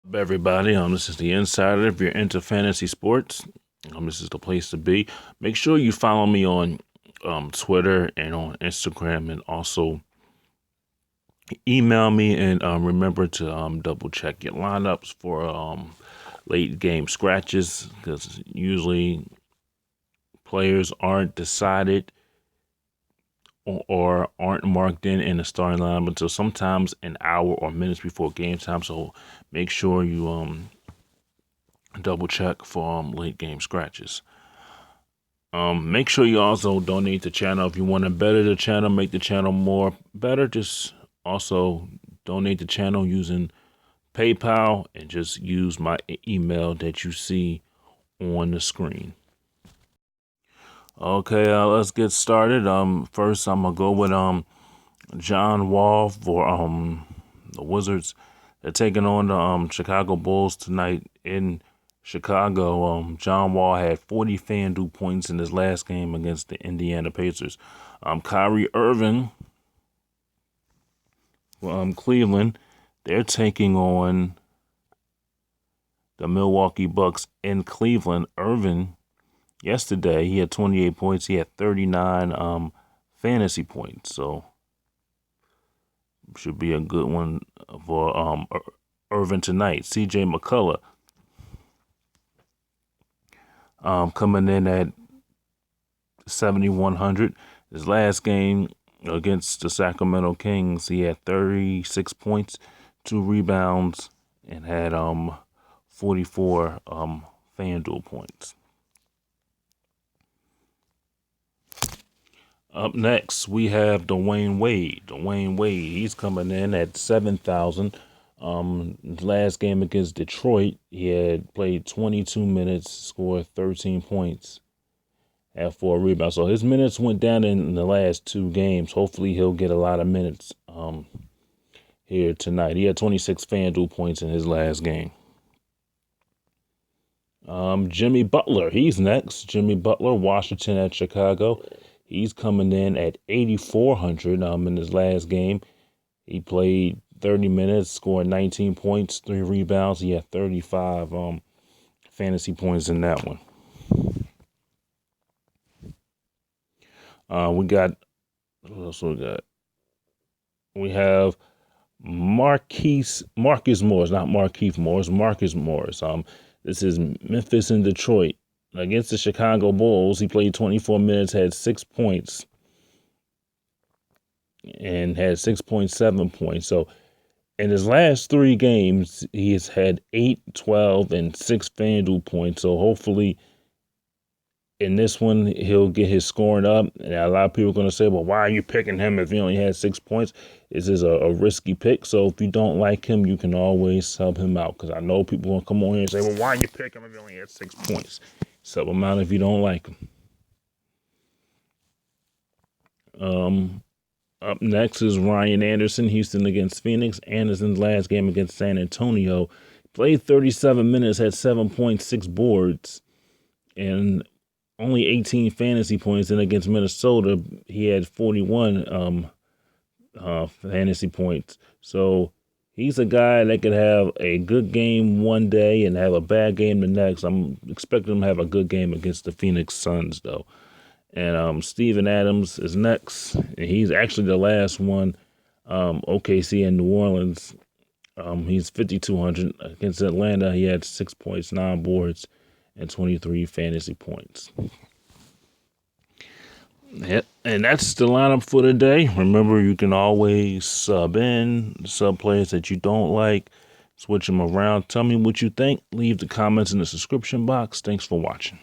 Up, everybody? This is the Insider. If you're into fantasy sports, this is the place to be. Make sure you follow me on Twitter and on Instagram, and also email me. And remember to double check your lineups for late game scratches, because usually players aren't decided or aren't marked in the starting lineup until sometimes an hour or minutes before game time. So make sure you double check for late game scratches. Make sure you also donate the channel if you want to better the channel, make the channel more better. Just also donate the channel using PayPal and just use my email that you see on the screen. Okay, let's get started. First I'm gonna go with John Wall for the Wizards. They're taking on the Chicago Bulls tonight in Chicago. John Wall had 40 Fanduel points in his last game against the Indiana Pacers. Kyrie Irving Cleveland. They're taking on the Milwaukee Bucks in Cleveland. Irving, yesterday, he had 28 points. He had 39 fantasy points. So should be a good one for Irving tonight. CJ McCullough coming in at 7,100. His last game against the Sacramento Kings, he had 36 points, 2 rebounds, and had 44 FanDuel points. Up next, we have Dwayne Wade. Dwayne Wade, he's coming in at 7,000. His last game against Detroit, he had played 22 minutes, scored 13 points, had 4 rebounds. So his minutes went down in the last 2 games. Hopefully he'll get a lot of minutes here tonight. He had 26 FanDuel points in his last game. Jimmy Butler, he's next. Jimmy Butler, Washington at Chicago. He's coming in at 8,400 in his last game. He played 30 minutes, scored 19 points, 3 rebounds. He had 35 fantasy points in that one. We got, what else we got? We have Marcus Morris, not Markieff Morris, Marcus Morris. This is Memphis and Detroit. Against the Chicago Bulls, he played 24 minutes, had 6 points, and had 6.7 points. So in his last 3 games, he has had 8, 12, and 6 FanDuel points. So hopefully in this one, he'll get his scoring up. And a lot of people are going to say, well, why are you picking him if he only had 6 points? This is a risky pick. So if you don't like him, you can always sub him out. Because I know people will come on here and say, well, why are you picking him if he only had 6 points? Sub him out if you don't like him. Up next is Ryan Anderson, Houston against Phoenix. Anderson's last game against San Antonio, played 37 minutes, had 7.6 boards, and only 18 fantasy points. And against Minnesota, he had 41 fantasy points. So he's a guy that could have a good game one day and have a bad game the next. I'm expecting him to have a good game against the Phoenix Suns, though. And Steven Adams is next. And he's actually the last one. OKC and New Orleans. He's 5,200. Against Atlanta, he had 6 points, 9 boards, and 23 fantasy points. Yep. And that's the lineup for today. Remember, you can always sub players that you don't like. Switch them around. Tell me what you think. Leave the comments in the subscription box. Thanks for watching.